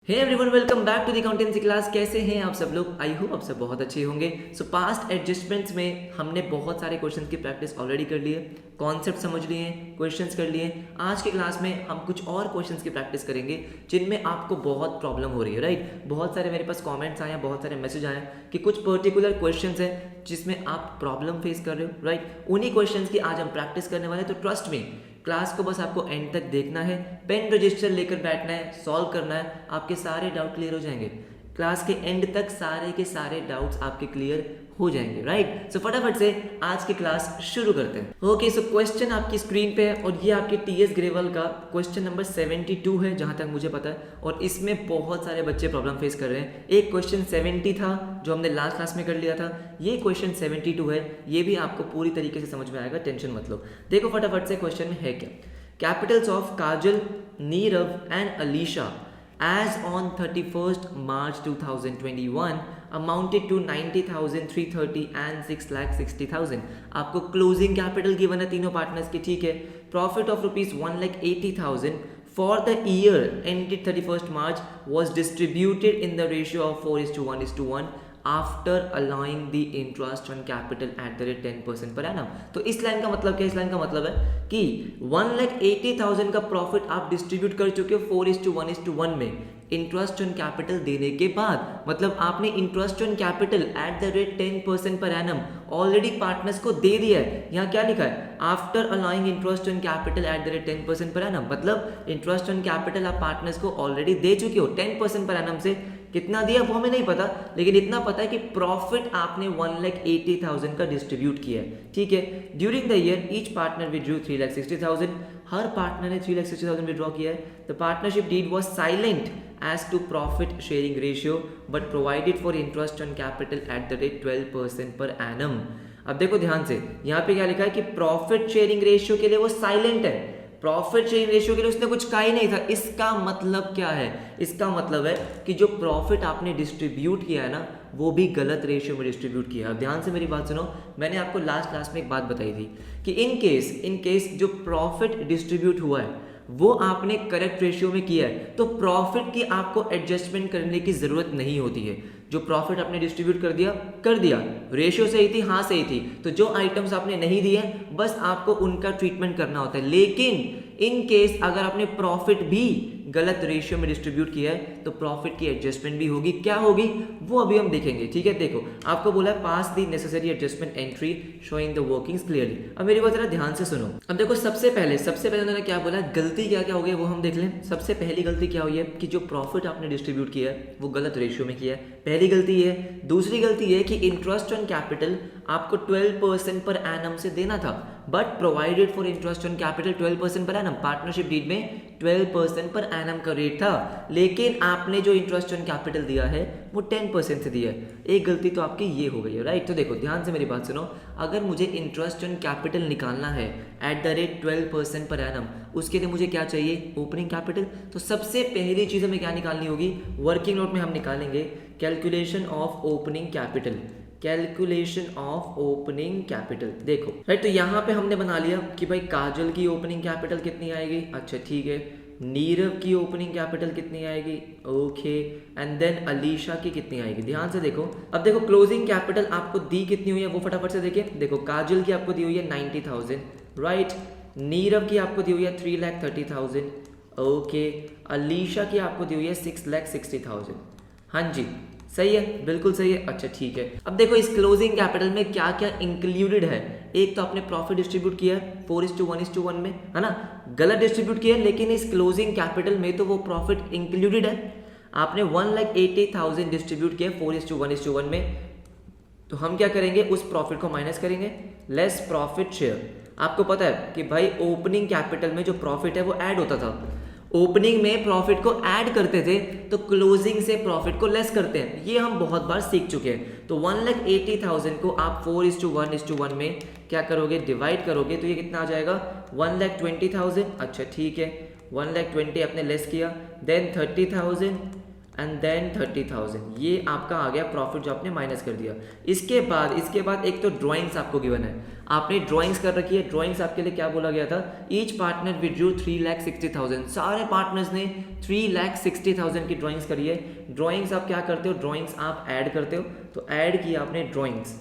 Hey everyone, welcome back to the accountancy class. कैसे हैं आप सब लोग? आई होप आप सब बहुत अच्छे होंगे। सो पास्ट एडजस्टमेंट्स में हमने बहुत सारे क्वेश्चंस की प्रैक्टिस ऑलरेडी कर ली है, कॉन्सेप्ट समझ लिए हैं, क्वेश्चंस कर लिए। आज की क्लास में हम कुछ और क्वेश्चंस की प्रैक्टिस करेंगे जिनमें आपको बहुत प्रॉब्लम हो रही है, राइट। बहुत सारे मेरे पास कॉमेंट्स आए हैं, बहुत सारे मैसेज आए हैं कि कुछ पर्टिकुलर क्वेश्चंस हैं जिसमें आप प्रॉब्लम फेस कर रहे हो, राइट। उन्हीं क्वेश्चंस की आज हम प्रैक्टिस करने वाले हैं। तो ट्रस्ट में क्लास को बस आपको एंड तक देखना है, पेन रजिस्टर लेकर बैठना है, सॉल्व करना है, आपके सारे डाउट क्लियर हो जाएंगे। क्लास के एंड तक सारे के सारे डाउट्स आपके क्लियर हो जाएंगे, राइट। सो फटाफट से आज की क्लास शुरू करते हैं। ओके, सो क्वेश्चन आपकी स्क्रीन पे है और ये आपके टीएस ग्रेवल का क्वेश्चन नंबर 72 है जहां तक मुझे पता है, और इसमें बहुत सारे बच्चे प्रॉब्लम फेस कर रहे हैं। एक क्वेश्चन 70 था जो हमने लास्ट क्लास में कर लिया था, ये क्वेश्चन 72 है, ये भी आपको पूरी तरीके से समझ में आएगा, टेंशन मत लो। देखो फटाफट से क्वेश्चन में है क्या। Capitals of Kajal, Nirav and Alisha as on 31st March 2021 amounted to 90,330 and 6,60,000। आपको क्लोजिंग कैपिटल गिवन है तीनों पार्टनर्स की, ठीक है। Profit of rupees 1,80,000 for the year ended 31st March was distributed in the ratio of 4:1:1 after allowing the interest on capital at the rate 10% per annum. तो इस line का मतलब क्या? इस लाइन का मतलब है कि 1,80,000 का प्रॉफिट आप डिस्ट्रीब्यूट कर चुके हो 4:1:1 में इंटरेस्ट ऑन कैपिटल देने के बाद। मतलब आपने interest on capital at the rate 10% per annum already partners को दे दिया है। यहाँ क्या लिखा है? After allowing interest on capital at the rate 10% per annum. मतलब इंटरेस्ट ऑन कैपिटल आप पार्टनर्स को ऑलरेडी दे चुके हो 10% पर एनम से। कितना दिया वो हमें नहीं पता, लेकिन इतना पता है कि प्रॉफिट आपने 1,80,000 का डिस्ट्रीब्यूट किया है, ठीक है। During the year each partner withdrew 3,60,000। हर पार्टनर ने 3,60,000 विड्रॉ किया है। The partnership deed was silent as to profit sharing ratio but provided for interest on capital at the rate 12% per annum. अब देखो ध्यान से, यहाँ पे क्या लिखा है कि प्रॉफिट शेयरिंग रेशियो के लिए वो साइलेंट है। प्रॉफिट शेयरिंग रेशियो के लिए उसने कुछ कहा ही नहीं था। इसका मतलब क्या है? इसका मतलब है कि जो प्रॉफिट आपने डिस्ट्रीब्यूट किया है ना, वो भी गलत रेशियो में डिस्ट्रीब्यूट किया है। ध्यान से मेरी बात सुनो, मैंने आपको लास्ट क्लास में एक बात बताई थी कि इन केस जो प्रॉफिट डिस्ट्रीब्यूट हुआ है वो आपने करेक्ट रेशियो में किया है, तो प्रॉफिट की आपको एडजस्टमेंट करने की जरूरत नहीं होती है। जो प्रॉफिट आपने डिस्ट्रीब्यूट कर दिया, रेशियो सही थी, हाँ सही थी, तो जो आइटम्स आपने नहीं दिए बस आपको उनका ट्रीटमेंट करना होता है। लेकिन इन केस अगर आपने प्रॉफिट भी गलत रेशियो में डिस्ट्रीब्यूट किया है तो प्रॉफिट की एडजस्टमेंट भी होगी। क्या होगी वो अभी हम देखेंगे, ठीक है। देखो आपको बोला है pass the necessary adjustment entry showing the workings clearly. अब मेरी बात जरा ध्यान से सुनो। अब देखो सबसे पहले उन्होंने क्या बोला, गलती क्या क्या हो गई वो हम देख लें। सबसे पहली गलती क्या हुई है कि जो प्रॉफिट आपने डिस्ट्रीब्यूट किया है वो गलत रेशियो में किया है, पहली गलती है। दूसरी गलती है कि इंटरेस्ट ऑन कैपिटल आपको 12% पर एनम से देना था, but provided for interest on capital 12% per annum. Partnership deed में 12% पर एनम का रेट था, लेकिन आपने जो इंटरेस्ट ऑन कैपिटल दिया है वो 10% से दिया है। एक गलती तो आपकी ये हो गई है, राइट। तो देखो ध्यान से मेरी बात सुनो, अगर मुझे इंटरेस्ट ऑन कैपिटल निकालना है eight the rate 12% per annum, उसके लिए मुझे क्या चाहिए? Opening capital. तो सबसे पहली चीज हमें क्या निकालनी होगी? वर्किंग नोट में हम निकालेंगे calculation of opening capital. Calculation of opening capital, देखो राइट। तो यहाँ पे हमने बना लिया कि भाई काजल की ओपनिंग कैपिटल कितनी आएगी, अच्छा ठीक है। नीरव की ओपनिंग कैपिटल कितनी आएगी, ओके। एंड देन अलीशा की कितनी आएगी। ध्यान से देखो, अब देखो क्लोजिंग कैपिटल आपको दी कितनी हुई है वो फटाफट से देखिए। देखो काजल की आपको दी हुई है 90,000, राइट। नीरव की आपको दी हुई है 3,30,000, ओके। अलीशा की आपको दी हुई है 6,60,000। हाँ जी, सही है, बिल्कुल सही है, अच्छा ठीक है। अब देखो इस क्लोजिंग कैपिटल में क्या क्या इंक्लूडेड है। एक तो आपने प्रॉफिट डिस्ट्रीब्यूट किया है 4:1:1 में, है ना, गलत डिस्ट्रीब्यूट किया, लेकिन इस क्लोजिंग कैपिटल में तो वो प्रॉफिट इंक्लूडेड है। आपने 1,80,000 डिस्ट्रीब्यूट किया 4:1:1 में, तो हम क्या करेंगे? उस प्रॉफिट को माइनस करेंगे, लेस प्रॉफिट शेयर। आपको पता है कि भाई ओपनिंग कैपिटल में जो प्रॉफिट है वो ऐड होता था। ओपनिंग में प्रॉफिट को ऐड करते थे तो क्लोजिंग से प्रॉफिट को लेस करते हैं, ये हम बहुत बार सीख चुके हैं। तो 1,80,000 को आप 4:1:1 में क्या करोगे? डिवाइड करोगे, तो ये कितना आ जाएगा? 1,20,000। अच्छा ठीक है, 1,20,000 आपने लेस किया, देन 30,000 एंड देन 30,000, ये आपका आ गया प्रॉफिट जो आपने माइनस कर दिया। इसके बाद एक तो ड्राइंग्स आपको गिवन है, आपने ड्राइंग्स कर रखी है। ड्राइंग्स आपके लिए क्या बोला गया था, ईच पार्टनर विड्रू 3,60,000, सारे पार्टनर्स ने 3,60,000 की ड्राइंग्स करी है। ड्राइंग्स आप क्या करते हो, ड्राइंग्स आप ऐड करते हो, तो ऐड किया आपने ड्राइंग्स,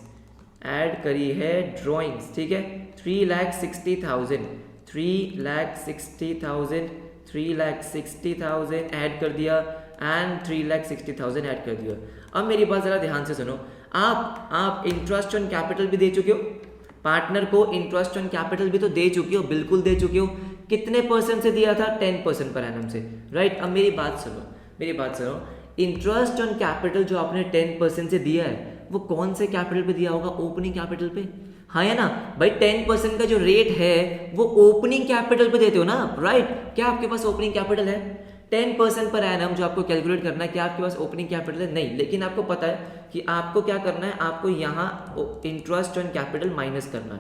ऐड करी है ड्राइंग्स, ठीक है। 3,60,000 ऐड कर दिया एंड 3,60,000 ऐड कर दिया। अब मेरी बात जरा ध्यान से सुनो, आप इंटरेस्ट ऑन कैपिटल भी दे चुके हो, पार्टनर को इंटरेस्ट ऑन कैपिटल भी तो दे चुके हो, बिल्कुल दे चुके हो। कितने परसेंट से दिया था, 10% पर एनम से, राइट। अब मेरी बात सुनो, इंटरेस्ट ऑन कैपिटल जो आपने 10% से दिया है वो कौन से कैपिटल पे दिया होगा, ओपनिंग कैपिटल पे, हाँ है ना भाई। 10% का जो रेट है वो ओपनिंग कैपिटल पे देते हो ना, राइट। क्या आपके पास ओपनिंग कैपिटल है, 10% पर एनम जो आपको कैलकुलेट करना है, क्या आपके पास ओपनिंग कैपिटल है, नहीं। लेकिन आपको पता है कि आपको क्या करना है, आपको यहाँ इंटरेस्ट ऑन कैपिटल माइनस करना है।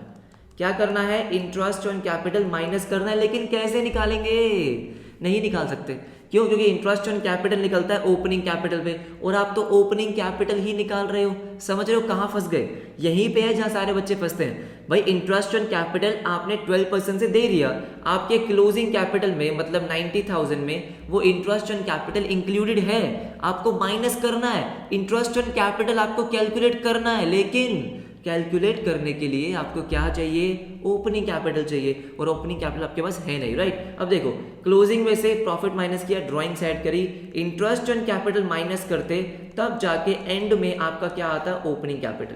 क्या करना है, इंटरेस्ट ऑन कैपिटल माइनस करना है। लेकिन कैसे निकालेंगे, नहीं निकाल सकते, क्यों, क्योंकि इंटरेस्ट ऑन कैपिटल निकलता है ओपनिंग कैपिटल पे, और आप तो ओपनिंग कैपिटल ही निकाल रहे हो। समझ रहे हो कहाँ फंस गए, यहीं पे है जहाँ सारे बच्चे फंसते हैं भाई। इंटरेस्ट ऑन कैपिटल आपने 12% से दे दिया, आपके क्लोजिंग कैपिटल में मतलब 90,000 में वो इंटरेस्ट ऑन कैपिटल इंक्लूडेड है, आपको माइनस करना है। इंटरेस्ट ऑन कैपिटल आपको कैलकुलेट करना है, लेकिन कैलकुलेट करने के लिए आपको क्या चाहिए, ओपनिंग कैपिटल चाहिए, और ओपनिंग कैपिटल आपके पास है नहीं, राइट। अब देखो, क्लोजिंग में से प्रॉफिट माइनस किया, ड्राइंग्स ऐड करी, इंटरेस्ट ऑन कैपिटल माइनस करते, तब जाके एंड में आपका क्या आता, ओपनिंग कैपिटल।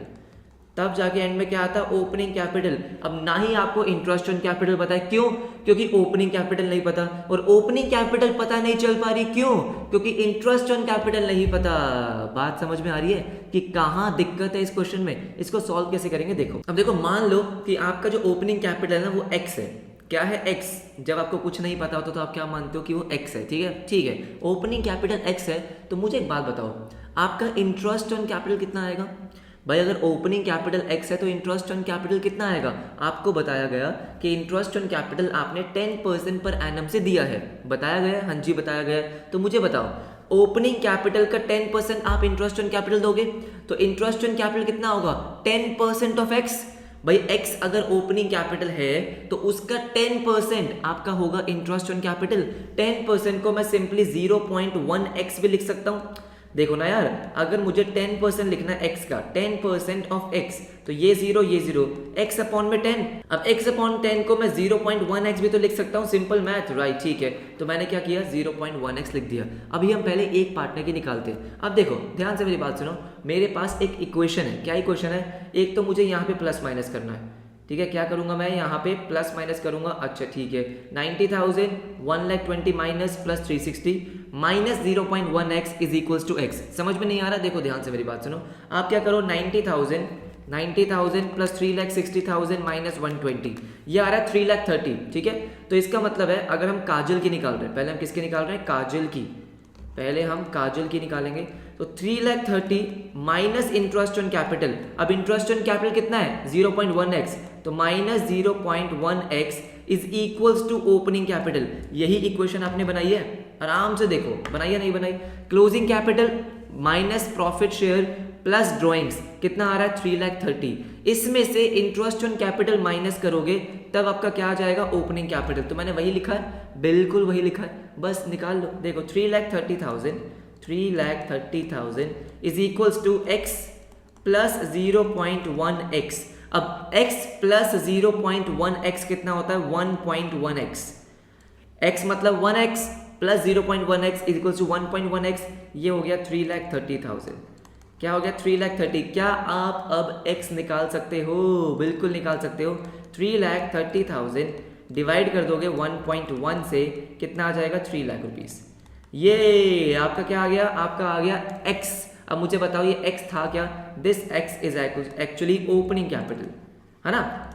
तब जाके एंड में क्या आता, ओपनिंग कैपिटल। अब ना ही आपको इंटरेस्ट ऑन कैपिटल पता है, क्यों, क्योंकि ओपनिंग कैपिटल नहीं पता, और ओपनिंग कैपिटल पता नहीं चल पा रही, क्यों, क्योंकि इंटरेस्ट ऑन कैपिटल नहीं पता। बात समझ में आ रही है कि कहाँ दिक्कत है इस क्वेश्चन में, इसको सॉल्व कैसे करेंगे। देखो, अब देखो, मान लो कि आपका जो ओपनिंग कैपिटल है ना वो एक्स है। क्या है, एक्स। जब आपको कुछ नहीं पता होता तो आप क्या मानते हो कि वो एक्स है, ठीक है। ओपनिंग कैपिटल एक्स है, तो मुझे एक बात बताओ, आपका इंटरेस्ट ऑन कैपिटल कितना आएगा भाई। अगर ओपनिंग कैपिटल एक्स है तो इंटरेस्ट ऑन कैपिटल कितना आएगा, आपको बताया गया कि इंटरेस्ट ऑन कैपिटल आपने 10% पर एनम से दिया है, बताया गया, हाँ जी बताया गया। तो मुझे बताओ, ओपनिंग कैपिटल का 10% आप इंटरेस्ट ऑन कैपिटल दोगे, तो इंटरेस्ट ऑन कैपिटल कितना होगा, 10% ऑफ एक्स। भाई एक्स अगर ओपनिंग कैपिटल है तो उसका 10% आपका होगा इंटरेस्ट ऑन कैपिटल। 10% को मैं सिंपली 0.1x भी लिख सकता हूँ। देखो ना यार, अगर मुझे 10% लिखना है x का, 10% ऑफ x, तो ये जीरो x अपॉन में 10। अब x अपॉन 10 को मैं 0.1x भी तो लिख सकता हूँ, सिंपल मैथ, राइट, ठीक है। तो मैंने क्या किया, 0.1x लिख दिया। अभी हम पहले एक पार्टनर की निकालते हैं। अब देखो ध्यान से मेरी बात सुनो, मेरे पास एक इक्वेशन है। क्या इक्वेशन है, एक तो मुझे यहाँ पे प्लस माइनस करना है, ठीक है। क्या करूंगा मैं, यहाँ पे प्लस माइनस करूंगा, अच्छा ठीक है। 90,000 1,20,000 minus plus 360 minus 0.1x is equals to x। समझ में नहीं आ रहा, देखो ध्यान से मेरी बात सुनो। आप क्या करो, 90,000 प्लस 3,60,000 माइनस 120, ये आ रहा है 3,30,000, ठीक है। तो इसका मतलब है, अगर हम काजल की निकाल रहे हैं, पहले हम किसकी निकाल रहे हैं, काजल की, पहले हम काजल की निकालेंगे, तो 3,30,000 माइनस इंटरेस्ट ऑन कैपिटल। अब इंटरेस्ट ऑन कैपिटल कितना है, 0.1x, तो minus 0.1x is equals to opening capital. यही इक्वेशन आपने बनाई है, आराम से देखो, बनाई या नहीं बनाई। Closing capital minus profit share plus drawings कितना आ रहा है, 3,30,000। इसमें से इंटरेस्ट ऑन कैपिटल माइनस करोगे तब आपका क्या आ जाएगा, ओपनिंग कैपिटल। तो मैंने वही लिखा है, बिल्कुल वही लिखा है, बस निकाल लो। देखो 3,30,000 is equals to x plus 0.1x। अब x प्लस 0.1x कितना होता है, 1.1x। x मतलब 1x plus 0.1x is equals to 1.1x। ये हो गया 3,30,000। क्या हो गया, 3,30,000। क्या आप अब x निकाल सकते हो, बिल्कुल निकाल सकते हो। 3,30,000 डिवाइड कर दोगे 1.1 से, कितना आ जाएगा, 3 लाख रुपीस। ये आपका क्या आ गया, आपका आ गया x। अब मुझे बताओ ये x था क्या, this x is actually opening capital, है ना।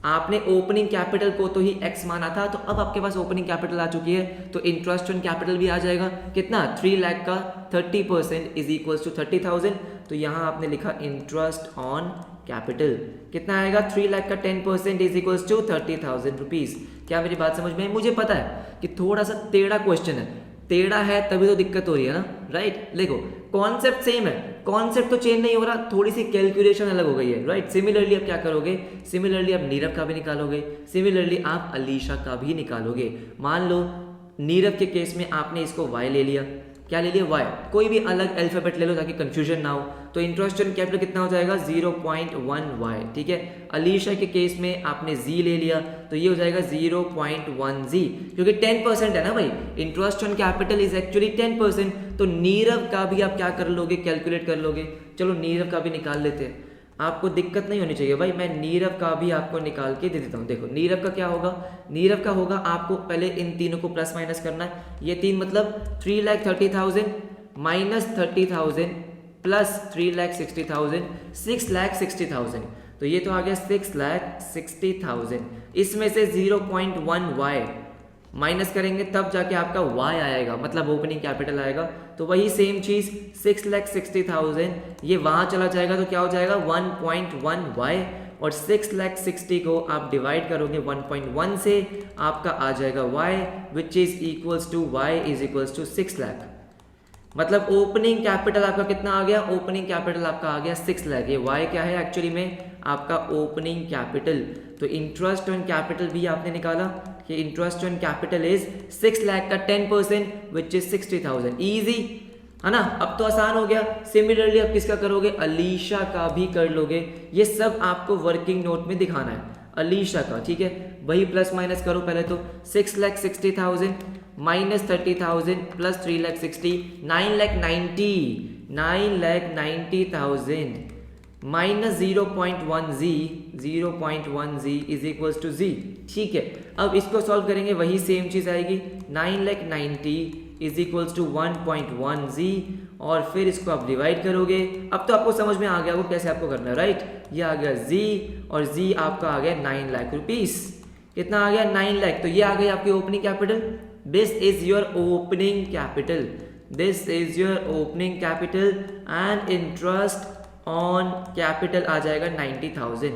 आपने ओपनिंग कैपिटल को तो ही x माना था, तो अब आपके पास ओपनिंग कैपिटल आ चुकी है, तो इंटरेस्ट ऑन कैपिटल भी आ जाएगा। कितना, 3 लाख का 30% इज इक्वल्स टू 30,000। तो यहाँ आपने लिखा इंटरेस्ट ऑन कैपिटल कितना आएगा, 3 लाख का 10% इज इक्वल्स टू 30,000 रुपीज। क्या मेरी बात समझ में है, मुझे पता है कि थोड़ा सा टेढ़ा क्वेश्चन है, टेढ़ा है तभी तो दिक्कत हो रही है ना, राइट। देखो कॉन्सेप्ट सेम है, कॉन्सेप्ट तो चेंज नहीं हो रहा, थोड़ी सी कैलकुलेशन अलग हो गई है, राइट। सिमिलरली आप क्या करोगे, सिमिलरली आप नीरव का भी निकालोगे, सिमिलरली आप अलीशा का भी निकालोगे। मान लो नीरव के केस में आपने इसको y ले लिया, क्या ले लिया, y, कोई भी अलग अल्फाबेट ले लो ताकि कंफ्यूजन ना हो। तो इंटरेस्ट ऑन कैपिटल कितना हो जाएगा, 0.1y, ठीक है। अलीशा के केस में आपने z ले लिया तो ये हो जाएगा 0.1z, क्योंकि 10% है ना भाई, interest on capital is actually 10%। तो नीरव का भी आप क्या कर लोगे, कैलकुलेट कर लोगे। चलो नीरव का भी निकाल लेते हैं, आपको दिक्कत नहीं होनी चाहिए भाई, मैं नीरव का भी आपको निकाल के दे देता हूँ। देखो नीरव का क्या होगा, नीरव का होगा आपको पहले इन तीनों को प्लस माइनस करना है। ये 3 मतलब 3,30,000 माइनस 30,000 प्लस 3,60,000, 6,60,000, तो ये तो आ गया 6,60,000। इसमें से 0.1y माइनस करेंगे तब जाके आपका y आएगा, मतलब ओपनिंग कैपिटल आएगा। तो वही सेम चीज 6,60,000 ये वहां चला जाएगा तो क्या हो जाएगा 1.1y, और 6,60,000 को आप डिवाइड करोगे 1.1 से, आपका आ जाएगा y which is equals to y is equals to 6 lakh. मतलब ओपनिंग कैपिटल आपका कितना आ गया, ओपनिंग कैपिटल आपका आ गया 6 लाख। ये y क्या है एक्चुअली में आपका ओपनिंग कैपिटल। तो इंटरेस्ट ऑन कैपिटल भी आपने निकाला कि interest on capital is 6 lakh का 10% विच इज 60,000, इजी है ना। अब तो आसान हो गया। सिमिलरली आप किसका करोगे, अलीशा का भी कर लोगे। ये सब आपको वर्किंग नोट में दिखाना है अलीशा का, ठीक है। वही प्लस माइनस करो पहले तो, 6,60,000 minus 30,000 plus 3,60,000, 9,90,000 minus 0.1z is equals to z, ठीक है। अब इसको सॉल्व करेंगे वही सेम चीज आएगी, 9,90,000 इज इक्वल्स टू 1.1z, और फिर इसको आप डिवाइड करोगे। अब तो आपको समझ में आ गया वो कैसे आपको करना है, राइट। ये आ गया z, और z आपका आ गया 9 लाख रुपीस। कितना आ गया, 9 लाख। तो ये आ गई आपकी opening capital. This is your opening capital, this is your opening capital, and interest on capital आ जाएगा 90,000।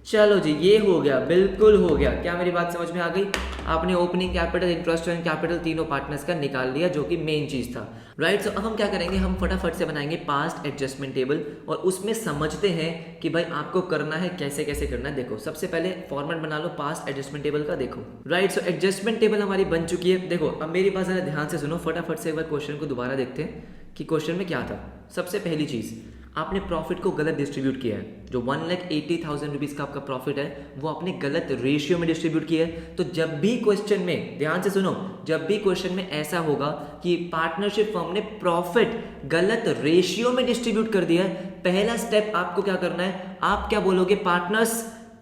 चलो जी ये हो गया, बिल्कुल हो गया। क्या मेरी बात समझ में आ गई, आपने opening capital, interest on capital तीनों पार्टनर्स का निकाल लिया, जो कि मेन चीज था, राइट। सो अब हम क्या करेंगे, हम फटाफट से बनाएंगे पास्ट एडजस्टमेंट टेबल, और उसमें समझते हैं कि भाई आपको करना है कैसे कैसे करना है। देखो सबसे पहले फॉर्मेट बना लो पास्ट एडजस्टमेंट टेबल का, देखो राइट। सो एडजस्टमेंट टेबल हमारी बन चुकी है। देखो अब मेरी बात जरा ध्यान से सुनो, फटाफट से एक बार क्वेश्चन को दोबारा देखते हैं कि क्वेश्चन में क्या था। सबसे पहली चीज, आपने प्रॉफिट को गलत डिस्ट्रीब्यूट किया है। जो 1,80,000 रुपीज़ का आपका प्रॉफिट है वो आपने गलत रेशियो में डिस्ट्रीब्यूट किया है। तो जब भी क्वेश्चन में, ध्यान से सुनो, जब भी क्वेश्चन में ऐसा होगा कि पार्टनरशिप फर्म ने प्रॉफिट गलत रेशियो में डिस्ट्रीब्यूट कर दिया है, पहला स्टेप आपको क्या करना है, आप क्या बोलोगे, पार्टनर्स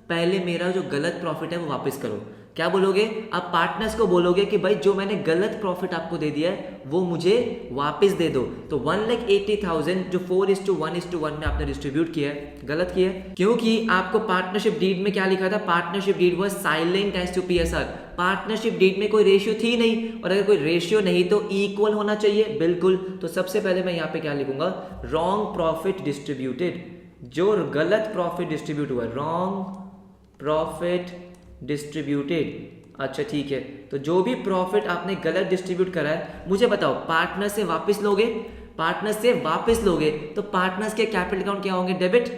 पहले मेरा जो गलत प्रॉफिट है वो वापस करो। क्या बोलोगे आप, पार्टनर्स को बोलोगे कि भाई जो मैंने गलत प्रॉफिट आपको दे दिया है वो मुझे वापस दे दो। तो 1,80,000 जो 4:1:1 में आपने डिस्ट्रीब्यूट किया है, गलत किया है, क्योंकि आपको पार्टनरशिप डीड में क्या लिखा था, partnership deed was silent as to PSR। Partnership deed में कोई रेशियो थी नहीं, और अगर कोई रेशियो नहीं तो इक्वल होना चाहिए, बिल्कुल। तो सबसे पहले मैं यहाँ पे क्या लिखूंगा, रॉन्ग प्रॉफिट डिस्ट्रीब्यूटेड, जो गलत प्रॉफिट डिस्ट्रीब्यूट हुआ, रॉन्ग प्रॉफिट डिस्ट्रीब्यूटेड। अच्छा ठीक है, तो जो भी प्रॉफिट आपने गलत डिस्ट्रीब्यूट करा है, मुझे बताओ पार्टनर से वापस लोगे, पार्टनर से वापस लोगे तो पार्टनर्स के कैपिटल अकाउंट क्या होंगे, डेबिट।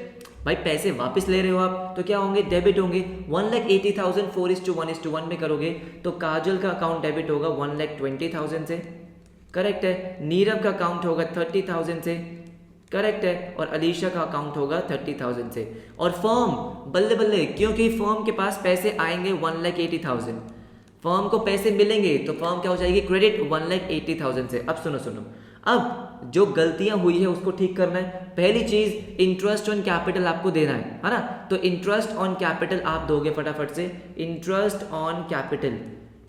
भाई पैसे वापस ले रहे हो आप तो क्या होंगे, डेबिट होंगे। 1,80,000 4:1:1 में करोगे तो काजल का अकाउंट डेबिट होगा 1,20,000 से, करेक्ट है। नीरव का अकाउंट होगा 30,000 से, करेक्ट है। और अलीशा का अकाउंट होगा 30,000 से। और फर्म बल्ले बल्ले, क्योंकि फर्म के पास पैसे आएंगे 1,80,000, फर्म को पैसे मिलेंगे तो फर्म क्या हो जाएगी, क्रेडिट 1,80,000 से। अब सुनो सुनो, अब जो गलतियां हुई है उसको ठीक करना है। पहली चीज इंटरेस्ट ऑन कैपिटल आपको देना है ना। तो इंटरेस्ट ऑन कैपिटल आप दोगे फटाफट से, interest on capital,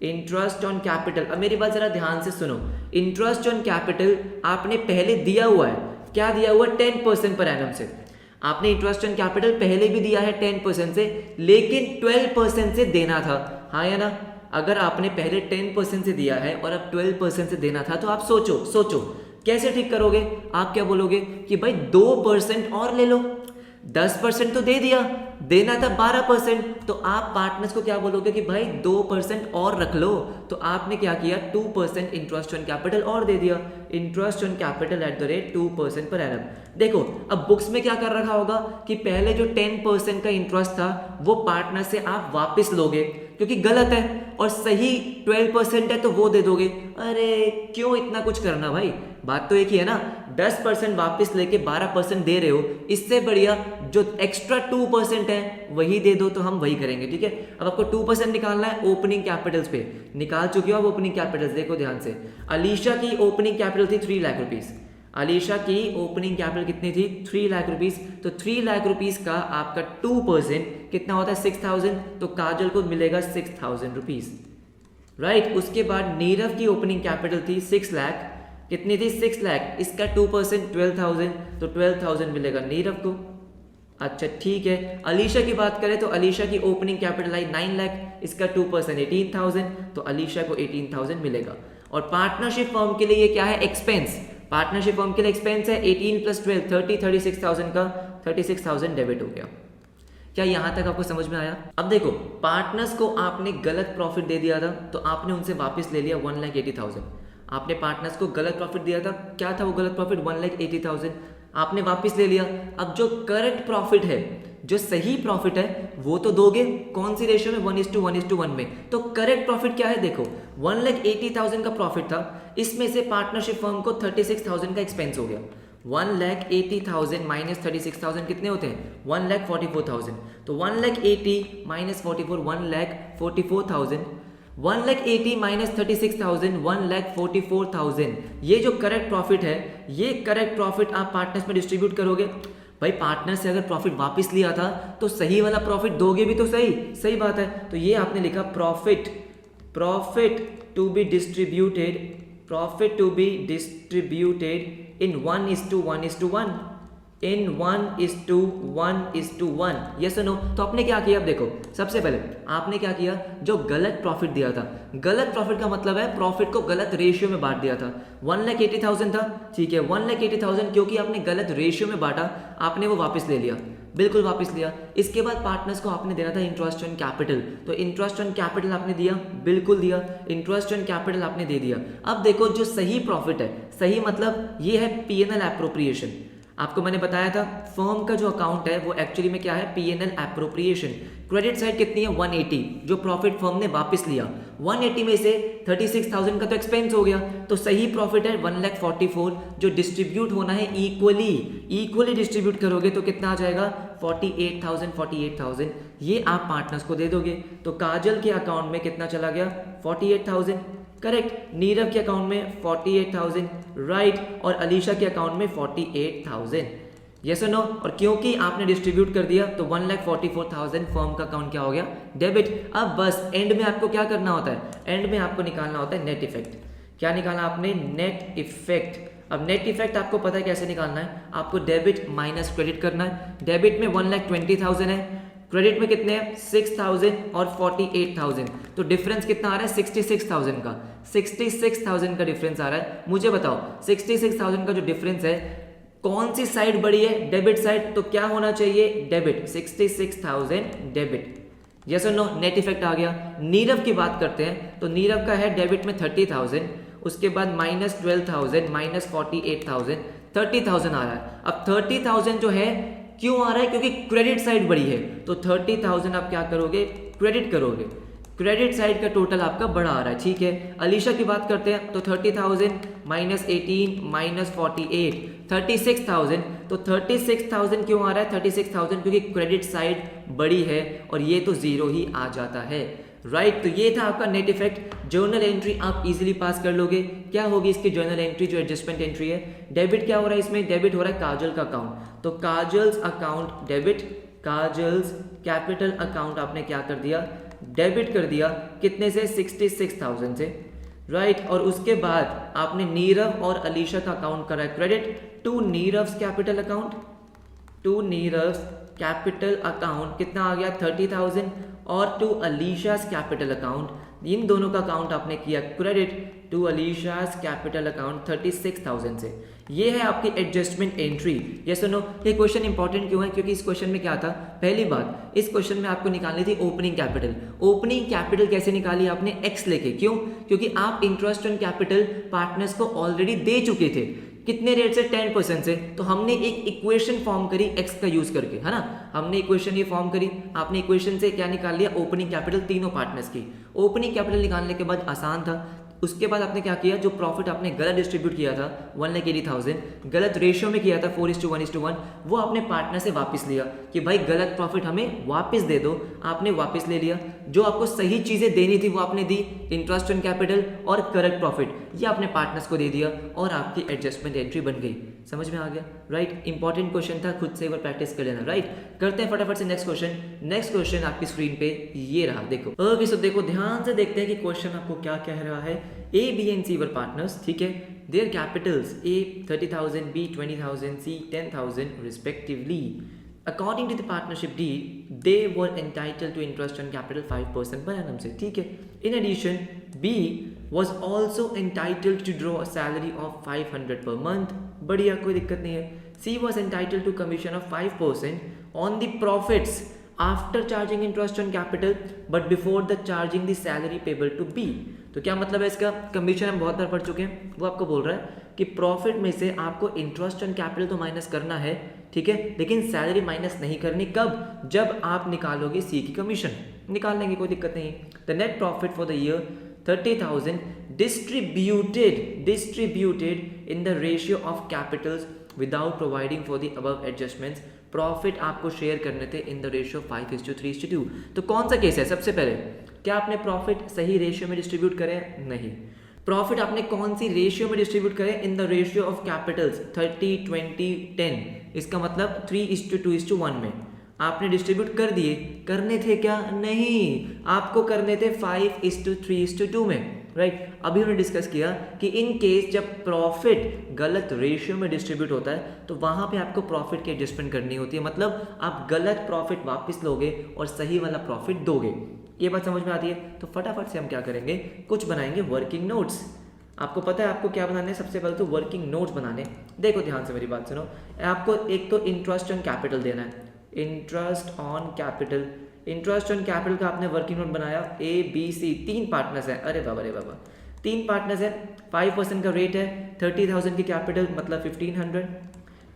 interest on capital. अब मेरी बात जरा ध्यान से सुनो, इंटरेस्ट ऑन कैपिटल आपने पहले दिया हुआ है, क्या दिया हुआ, 10% पर एनम से। आपने इंटरेस्ट ऑन कैपिटल पहले भी दिया है 10% से, लेकिन 12% से देना था, हाँ या ना। अगर आपने पहले 10% से दिया है और अब 12% से देना था, तो आप सोचो सोचो कैसे ठीक करोगे। आप क्या बोलोगे कि भाई 2% और ले लो, 10% तो दे दिया, देना था 12%, तो आप पार्टनर्स को क्या बोलोगे कि भाई 2% और रख लो। तो आपने क्या किया, 2% इंटरेस्ट ऑन कैपिटल और दे दिया, interest on capital at the rate 2% per annum. देखो अब बुक्स में क्या कर रखा होगा कि पहले जो 10% का इंटरेस्ट था वो पार्टनर से आप वापस लोगे, क्योंकि गलत है, और सही 12% है तो वो दे दोगे। अरे क्यों इतना कुछ करना भाई, बात तो एक ही है ना, 10% वापस लेके 12% दे रहे हो, इससे बढ़िया जो एक्स्ट्रा 2% है वही दे दो, तो हम वही करेंगे। ठीक है, अब आपको 2% निकालना है ओपनिंग कैपिटल्स पे, निकाल चुके हो आप ओपनिंग कैपिटल्स, देखो ध्यान से। अलीशा की ओपनिंग कैपिटल थी 3 लाख रुपीज, अलीशा की ओपनिंग कैपिटल कितनी थी, 3 लाख रुपीज, तो 3 लाख रुपीज का आपका 2% कितना होता है, 6000, तो काजल को मिलेगा 6000 रुपीज, राइट। उसके बाद नीरव की ओपनिंग कैपिटल थी 6 लाख, कितनी थी, 6 लाख, इसका 2% 12000, तो 12000 मिलेगा नीरव को। अच्छा ठीक है, अलीशा की बात करें तो अलीशा की ओपनिंग कैपिटल आई 9 लाख, इसका 2% 18000, तो अलीशा को 18000 मिलेगा। और पार्टनरशिप फर्म के लिए ये क्या है, एक्सपेंस, पार्टनरशिप फर्म के लिए एक्सपेंस है 18 + 12 30, 36,000 का 36,000 डेबिट हो गया। क्या यहां तक आपको समझ में आया? अब देखो पार्टनर्स को आपने गलत प्रॉफिट दे दिया था, तो आपने उनसे वापस ले लिया 1,80,000। आपने पार्टनर्स को गलत प्रॉफिट दिया था, क्या था वो गलत प्रॉफिट, 1,80,000, आपने वापस ले लिया। अब जो करेक्ट प्रॉफिट है, जो सही प्रॉफिट है, वो तो दोगे, कौन सी रेशियो में, 1:1 में। तो करेक्ट प्रॉफिट क्या है, देखो 1,80,000 का प्रॉफिट था, इसमें से पार्टनरशिप फर्म को 36,000 का एक्सपेंस हो गया। 1,80,000 माइनस 36,000 कितने होते हैं, 1,44,000, तो 1,80,000 माइनस 44, 1,44,000, 1,80,000 माइनस 36,000, 1,44,000। ये जो करेक्ट प्रॉफिट है, ये करेक्ट प्रॉफिट आप पार्टनर्स में डिस्ट्रीब्यूट करोगे। भाई पार्टनर से अगर प्रॉफिट वापस लिया था तो सही वाला प्रॉफिट दोगे भी, तो सही सही बात है। तो ये आपने लिखा profit, profit to be distributed, profit to be distributed in 1:1:1, in 1:1:1, yes और नो। तो आपने क्या किया, अब देखो सबसे पहले आपने क्या किया, जो गलत प्रॉफिट दिया था, गलत प्रॉफिट का मतलब है प्रॉफिट को गलत रेशियो में बांट दिया था। 1,80,000 था, ठीक है, 1,80,000 क्योंकि आपने गलत रेशियो में बांटा, आपने वो वापस ले लिया, बिल्कुल वापस लिया। इसके बाद पार्टनर्स को आपने देना था इंटरेस्ट ऑन कैपिटल, तो इंटरेस्ट ऑन कैपिटल आपने दिया, बिल्कुल दिया, इंटरेस्ट ऑन कैपिटल आपने दे दिया। अब देखो जो सही प्रॉफिट है, सही मतलब ये है P&L एप्रोप्रिएशन। आपको मैंने बताया था फर्म का जो अकाउंट है वो एक्चुअली में क्या है, P&L एप्रोप्रिएशन। क्रेडिट साइड कितनी है, 180, जो प्रॉफिट फर्म ने वापस लिया, 180 में से 36,000 का तो एक्सपेंस हो गया, तो सही प्रॉफिट है 1,44,000, जो डिस्ट्रीब्यूट होना है इक्वली डिस्ट्रीब्यूट करोगे तो कितना आ जाएगा, 48,000, ये आप पार्टनर्स को दे दोगे। तो काजल के अकाउंट में कितना चला गया, 48,000, करेक्ट, नीरव के अकाउंट में 48,000, राइट, और अलीशा के अकाउंट में 48,000, यस और नो। और क्योंकि आपने डिस्ट्रीब्यूट कर दिया तो 1,44,000 फर्म का अकाउंट क्या हो गया, डेबिट। अब बस एंड में आपको क्या करना होता है, एंड में आपको निकालना होता है नेट इफेक्ट। क्या निकालना आपने, नेट इफेक्ट। अब नेट इफेक्ट आपको पता है कैसे निकालना है, आपको डेबिट माइनस क्रेडिट करना है। डेबिट में 1,20,000 है, क्रेडिट में कितने हैं, 6,000 और 48,000, तो डिफरेंस कितना आ रहा है, 66,000 का, 66,000 का डिफरेंस आ रहा है। मुझे बताओ 66,000 का जो डिफरेंस है, कौन सी साइड बड़ी है, डेबिट साइड, तो क्या होना चाहिए, डेबिट, 66,000 डेबिट, यस और नो, नेट इफेक्ट आ गया। नीरव की बात करते हैं, तो नीरव का है डेबिट में 30,000, उसके बाद माइनस 12,000 माइनस 48,000, 30,000 आ रहा है। अब 30,000 जो है क्यों आ रहा है, क्योंकि क्रेडिट साइड बड़ी है, तो 30,000 आप क्या करोगे, क्रेडिट करोगे, क्रेडिट साइड का टोटल आपका बड़ा आ रहा है, ठीक है। अलीशा की बात करते हैं, तो 30,000 माइनस 18 माइनस 48, 36,000, तो 36,000 क्यों आ रहा है, 36,000 क्योंकि क्रेडिट साइड बड़ी है, और ये तो जीरो ही आ जाता है, राइट। तो ये था आपका नेट इफेक्ट। जर्नल एंट्री आप इजीली पास कर लोगे। क्या होगी इसकी जर्नल एंट्री, जो एडजस्टमेंट एंट्री है, डेबिट क्या हो रहा है इसमें, डेबिट हो रहा है काजल का अकाउंट, तो kajals account debit, kajals capital account आपने क्या कर दिया, डेबिट कर दिया, कितने से, 66,000 से, राइट। और उसके बाद आपने नीरव और अलीशा का अकाउंट करा है credit to Nirav's capital account, to Nirav's capital account कितना आ गया, 30,000, और टू अलीशास कैपिटल अकाउंट इन दोनों का अकाउंट आपने किया credit to Alisha's capital account 36,000 से। ये है आपकी एडजस्टमेंट एंट्री। ये सुनो, ये क्वेश्चन इंपॉर्टेंट क्यों है? क्योंकि इस क्वेश्चन में क्या था, पहली बात इस क्वेश्चन में आपको निकालनी थी ओपनिंग कैपिटल। ओपनिंग कैपिटल कैसे निकाली आपने? एक्स लेके। क्यों? क्योंकि आप इंटरेस्ट ऑन कैपिटल पार्टनर्स को ऑलरेडी दे चुके थे। कितने रेट से? 10% से। तो हमने एक इक्वेशन फॉर्म करी एक्स का यूज करके, है ना। हमने इक्वेशन ये फॉर्म करी, आपने इक्वेशन से क्या निकाल लिया? ओपनिंग कैपिटल तीनों पार्टनर्स की। ओपनिंग कैपिटल निकालने के बाद आसान था। उसके बाद आपने क्या किया? जो प्रॉफिट आपने गलत डिस्ट्रीब्यूट किया था 1,80,000, गलत रेशियो में किया था 4:1:1, वो आपने पार्टनर से वापस लिया कि भाई गलत प्रॉफिट हमें वापस दे दो। आपने वापस ले लिया। जो आपको सही चीजें देनी थी वो आपने दी, इंटरेस्ट ऑन कैपिटल और करेक्ट प्रॉफिट, ये आपने पार्टनर्स को दे दिया और आपकी एडजस्टमेंट एंट्री बन गई। समझ में आ गया? राइट। इंपॉर्टेंट क्वेश्चन था, खुद से एक बार प्रैक्टिस कर लेना। राइट। करते हैं फटाफट से नेक्स्ट क्वेश्चन। नेक्स्ट क्वेश्चन आपकी स्क्रीन पे ये रहा, देखो। ओके, सो देखो ध्यान से देखते हैं कि क्वेश्चन आपको क्या कह रहा है। A, B and C were partners, ठीक है। Their capitals A 30,000, B 20,000, C 10,000 respectively. According to the partnership deed, they were entitled to interest on capital 5% per annum से, ठीक है। In addition, B was also entitled to draw a salary of 500 per month. बढ़िया, कोई दिक्कत नहीं है। C was entitled to commission of 5% on the profits after charging interest on capital but before the charging the salary payable to B. तो क्या मतलब है इसका? कमीशन हम बहुत बार पढ़ चुके हैं। वो आपको बोल रहा है कि प्रॉफिट में से आपको इंटरेस्ट ऑन कैपिटल तो माइनस करना है, ठीक है, लेकिन सैलरी माइनस नहीं करनी। कब? जब आप निकालोगे सी की कमीशन। निकाल लेंगे, कोई दिक्कत नहीं। The net profit for the year 30,000 distributed in the ratio of capitals without providing for the above adjustments. Profit आपको शेयर करने थे इन द रेशियो 5:3:2। तो कौन सा केस है? सबसे पहले क्या आपने प्रॉफिट सही रेशियो में डिस्ट्रीब्यूट करे? नहीं। प्रॉफिट आपने कौन सी रेशियो में डिस्ट्रीब्यूट करे? In the ratio of Capitals 30:20:10। इसका मतलब 3:2:1 में आपने डिस्ट्रीब्यूट कर दिए। करने थे क्या? नहीं, आपको करने थे 5:3:2 में। राइट। अभी हमने डिस्कस किया कि इन केस जब प्रॉफिट गलत रेशियो में डिस्ट्रीब्यूट होता है तो वहां पे आपको प्रॉफिट की एडजस्टमेंट करनी होती है। मतलब आप गलत प्रॉफिट वापस लोगे और सही वाला प्रॉफिट दोगे। ये बात समझ में आती है? तो फटाफट से हम क्या करेंगे, कुछ बनाएंगे वर्किंग नोट्स। आपको पता है आपको क्या बनाने? सबसे पहले तो वर्किंग नोट्स बनाने। देखो ध्यान से मेरी बात सुनो। आपको एक तो इंटरेस्ट ऑन कैपिटल देना है, interest on capital. Interest on capital का आपने वर्किंग नोट बनाया। A, B, C 3 पार्टनर्स हैं। अरे बाबा रे बाबा, 3 पार्टनर्स हैं। 5% का रेट है। 30,000 की कैपिटल मतलब 1500,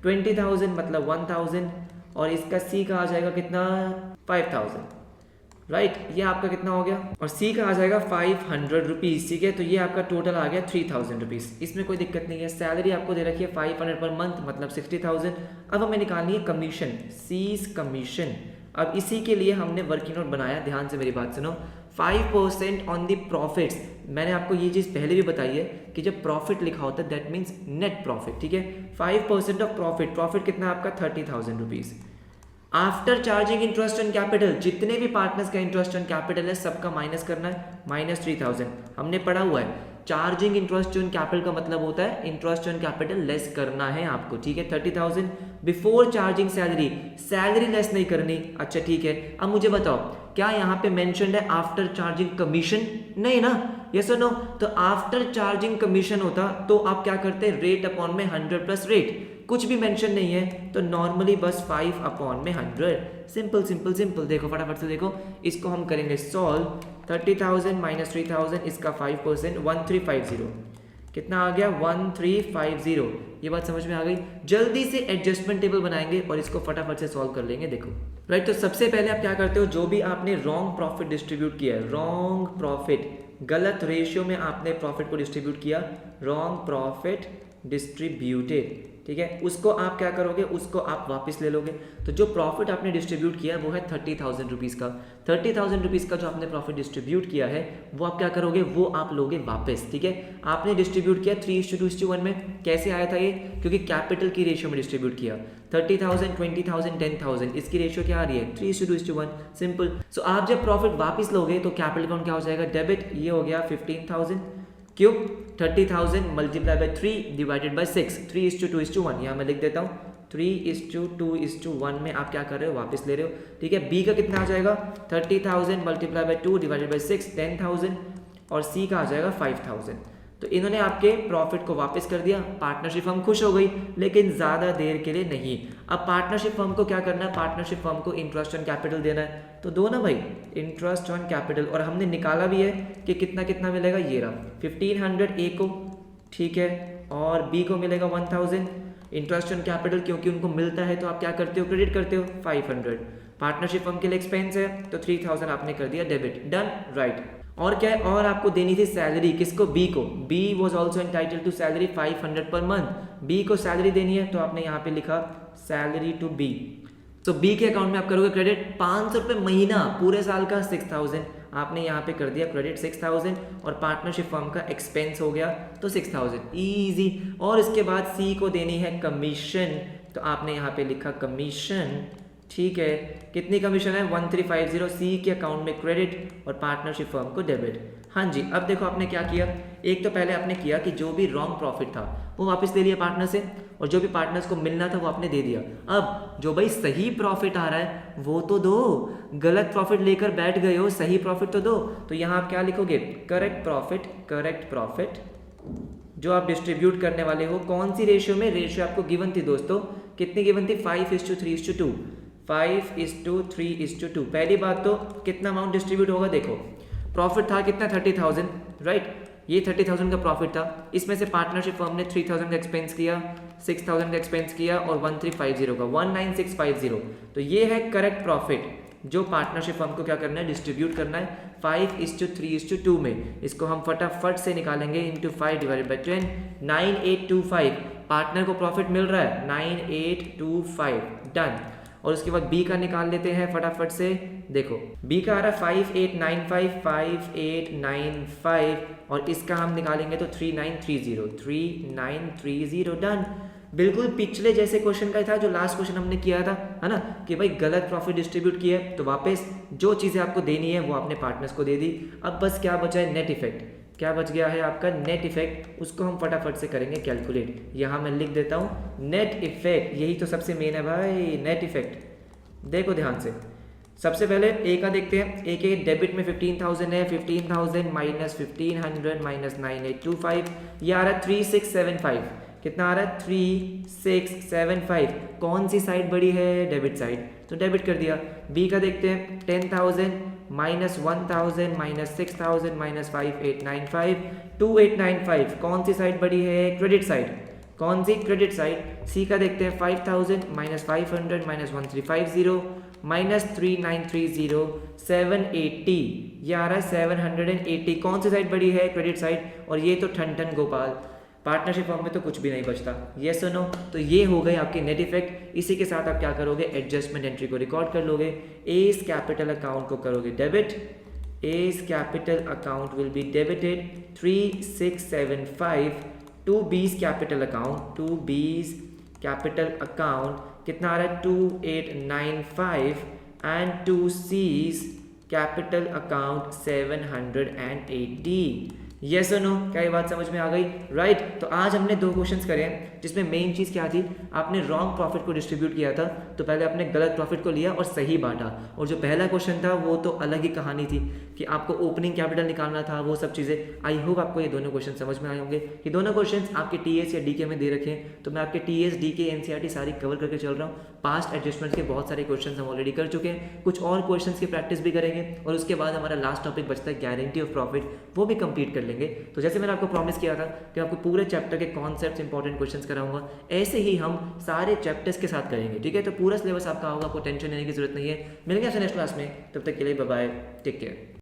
20,000 मतलब 1000 और इसका C का आ जाएगा कितना? 5,000। राइट। ये आपका कितना हो गया? और C का आ जाएगा 500 रुपीज, ठीक है। तो ये आपका टोटल आ गया 3,000 रुपीज। इसमें कोई दिक्कत नहीं है। सैलरी आपको दे रखी है 500 पर मंथ मतलब 60,000। अब हमें निकालनी है कमीशन, C's कमीशन। अब इसी के लिए हमने वर्किंग नोट बनाया। ध्यान से मेरी बात सुनो। 5% ऑन द प्रॉफिट्स। मैंने आपको ये चीज़ पहले भी बताई है कि जब प्रॉफिट लिखा होता है दैट मीन्स नेट प्रॉफिट, ठीक है। 5% ऑफ प्रॉफिट। प्रॉफिट कितना आपका? 30,000 rupees. After charging interest on capital, जितने भी पार्टनर्स का इंटरेस्ट ऑन कैपिटल है सबका माइनस करना है, -3,000। हमने पढ़ा हुआ है चार्जिंग इंटरेस्ट ऑन कैपिटल का मतलब होता है इंटरेस्ट ऑन कैपिटल लेस करना है आपको, ठीक है। 30,000 before charging salary, salary less नहीं करनी। अच्छा ठीक है। अब मुझे बताओ क्या यहाँ पे मेंशन्ड है आफ्टर चार्जिंग कमीशन? नहीं ना। यस और नो? तो आफ्टर चार्जिंग कमीशन होता तो आप क्या करते? रेट अपॉन में 100 प्लस रेट। कुछ भी मेंशन नहीं है तो नॉर्मली बस 5/100। Simple simple simple. देखो फटाफट से देखो, इसको हम करेंगे सॉल्व। 30,000 - 3,000, इसका 5% 1350। कितना आ गया? 1350। ये बात समझ में आ गई? जल्दी से एडजस्टमेंट टेबल बनाएंगे और इसको फटाफट से सॉल्व कर लेंगे। देखो राइट। तो सबसे पहले आप क्या करते हो? जो भी आपने रॉन्ग प्रॉफिट डिस्ट्रीब्यूट किया है, रॉन्ग प्रॉफिट, गलत रेशियो में आपने प्रॉफिट को डिस्ट्रीब्यूट किया, रॉन्ग प्रॉफिट डिस्ट्रीब्यूटेड, ठीक है, उसको आप क्या करोगे? उसको आप वापस ले लोगे। तो जो प्रॉफिट आपने डिस्ट्रीब्यूट किया है वो है 30,000 रुपीज़ का। 30,000 रुपीज़ का जो आपने प्रॉफिट डिस्ट्रीब्यूट किया है वो आप क्या करोगे? वो आप लोगे वापस, ठीक है। आपने डिस्ट्रीब्यूट किया 3:2:1 में। कैसे आया था ये? क्योंकि कैपिटल की रेशियो में डिस्ट्रीब्यूट किया। 30,000, 20,000, 10,000, इसकी रेशियो क्या आ रही है? 3:2:1। सिंपल। सो आप जब प्रॉफिट वापस लोगे तो कैपिटल अकाउंट क्या हो जाएगा? डेबिट। ये हो गया 15,000 क्यों? 30,000 मल्टीप्लाई बाय 3 डिवाइडेड बाय 6, 3:2:1। यहाँ मैं लिख देता हूँ 3:2:1 में आप क्या कर रहे हो? वापस ले रहे हो, ठीक है। बी का कितना आ जाएगा? 30,000 मल्टीप्लाई बाय 2 डिवाइडेड बाय 6, 10,000 और सी का आ जाएगा 5000। तो इन्होंने आपके प्रॉफिट को वापस कर दिया, पार्टनरशिप फर्म खुश हो गई, लेकिन ज़्यादा देर के लिए नहीं। अब पार्टनरशिप फर्म को क्या करना है, पार्टनरशिप फर्म को इंटरेस्ट ऑन कैपिटल देना है, तो दो ना भाई इंटरेस्ट ऑन कैपिटल, और हमने निकाला भी है कि कितना कितना मिलेगा, ये रहा 1500 ए को, ठीक है, और बी को मिलेगा 1000। इंटरेस्ट ऑन कैपिटल क्योंकि उनको मिलता है तो आप क्या करते हो, क्रेडिट करते हो 500। पार्टनरशिप फर्म के लिए एक्सपेंस है तो 3000 आपने कर दिया डेबिट, डन, राइट। और क्या है, और आपको देनी थी सैलरी, किसको, बी को। B was also entitled to salary 500 per month, B को सैलरी देनी है तो आपने यहाँ पे लिखा सैलरी टू बी। तो बी के अकाउंट में आप करोगे क्रेडिट 500 रुपये महीना, पूरे साल का 6000 आपने यहाँ पे कर दिया क्रेडिट 6000, और पार्टनरशिप फर्म का एक्सपेंस हो गया तो 6000, इजी। और इसके बाद सी को देनी है कमीशन, तो आपने यहाँ पे लिखा कमीशन, ठीक है, कितनी कमीशन है 1350, सी के अकाउंट में क्रेडिट और पार्टनरशिप फर्म को डेबिट। हाँ जी, अब देखो आपने क्या किया, एक तो पहले आपने किया कि जो भी रॉन्ग प्रॉफिट था वो वापस ले लिया पार्टनर से, और जो भी पार्टनर्स को मिलना था वो आपने दे दिया। अब जो भाई सही प्रॉफिट आ रहा है वो तो दो, गलत प्रॉफिट लेकर बैठ गए हो, सही प्रॉफिट तो दो। तो यहाँ आप क्या लिखोगे, करेक्ट प्रॉफिट, करेक्ट प्रॉफिट जो आप डिस्ट्रीब्यूट करने वाले हो, कौन सी रेशियो में, रेशियो आपको गिवन थी दोस्तों, कितनी गिवन थी, 5:3:2, 5:3:2। पहली बात तो कितना अमाउंट डिस्ट्रीब्यूट होगा, देखो प्रॉफिट था कितना 30,000, राइट, ये 30,000 का प्रॉफिट था, इसमें से पार्टनरशिप फर्म ने 3000 का एक्सपेंस किया, 6000 का एक्सपेंस किया, और 1350 का 19650। तो ये है करेक्ट प्रॉफिट जो पार्टनरशिप फर्म को क्या करना है, डिस्ट्रीब्यूट करना है 5:3:2 में। इसको हम फटाफट से निकालेंगे, इंटू 5/10, 9825। पार्टनर को प्रॉफिट मिल रहा है 9825, डन। और उसके बाद बी का निकाल लेते हैं फटाफट से, देखो बी का आ रहा है 5895, और इसका हम निकालेंगे तो 3930, डन। बिल्कुल पिछले जैसे क्वेश्चन का ही था जो लास्ट क्वेश्चन हमने किया था, है ना, कि भाई गलत प्रॉफिट डिस्ट्रीब्यूट किया है तो वापस जो चीज़ें आपको देनी है वो आपने पार्टनर्स को दे दी। अब बस क्या बचा है, नेट इफेक्ट, क्या बच गया है आपका नेट इफेक्ट, उसको हम फटाफट से करेंगे कैलकुलेट। यहाँ मैं लिख देता हूँ नेट इफेक्ट, यही तो सबसे मेन है भाई, नेट इफेक्ट। देखो ध्यान से, सबसे पहले ए का देखते हैं, ए के डेबिट में 15,000 है, 15,000 माइनस 1500 माइनस 9825, ये आ रहा है 3675। कितना आ रहा है 3675। कौन सी साइड बड़ी है, डेबिट साइड, तो डेबिट कर दिया। बी का देखते हैं 10,000 माइनस 1000 माइनस 6000 माइनस 5895, 2895। कौन सी साइड बड़ी है, क्रेडिट साइड, कौन सी, क्रेडिट साइड। सी का देखते हैं 5000 माइनस 500 माइनस 1350 माइनस 3930, 780, ये आ रहा है 780। कौन सी साइड बड़ी है, क्रेडिट साइड, और ये तो ठन ठन गोपाल, पार्टनरशिप फॉर्म में तो कुछ भी नहीं बचता, ये सुनो। तो ये हो गए आपके नेट इफेक्ट। इसी के साथ आप क्या करोगे, एडजस्टमेंट एंट्री को रिकॉर्ड कर लोगे, एस कैपिटल अकाउंट को करोगे debit, as capital account will be debited 3675 to B's capital account, to B's capital account कितना आ रहा है 2895, and to C's capital account 780। Yes और नो, क्या ये बात समझ में आ गई, राइट। तो आज हमने दो क्वेश्चंस करे हैं जिसमें मेन चीज़ क्या थी, आपने रॉन्ग प्रॉफिट को डिस्ट्रीब्यूट किया था, तो पहले आपने गलत प्रॉफिट को लिया और सही बांटा। और जो पहला क्वेश्चन था वो तो अलग ही कहानी थी कि आपको ओपनिंग कैपिटल निकालना था, वो सब चीज़ें। आई होप आपको ये दोनों क्वेश्चन समझ में आए होंगे। ये दोनों क्वेश्चन आपके टीएस या डीके में दे रखे हैं, तो मैं आपके टीएस डीके एनसीईआरटी सारी कवर करके चल रहा हूँ। पास्ट एडजस्टमेंट के बहुत सारे क्वेश्चन हम ऑलरेडी कर चुके हैं, कुछ और क्वेश्चन की प्रैक्टिस भी करेंगे, और उसके बाद हमारा लास्ट टॉपिक बचता है गारंटी ऑफ प्रॉफिट, वो भी कंप्लीट कर लेंगे। तो जैसे मैंने आपको प्रॉमिस किया था कि आपको पूरे चैप्टर के कॉन्सेप्ट्स, इंपॉर्टेंट क्वेश्चंस कराऊंगा, ऐसे ही हम सारे चैप्टर्स के साथ करेंगे, ठीक है। तो पूरा सिलेबस आपका होगा, आपको टेंशन लेने की जरूरत नहीं है। मिलेंगे आपसे नेक्स्ट क्लास में, तब तक के लिए बाय बाय, टेक केयर।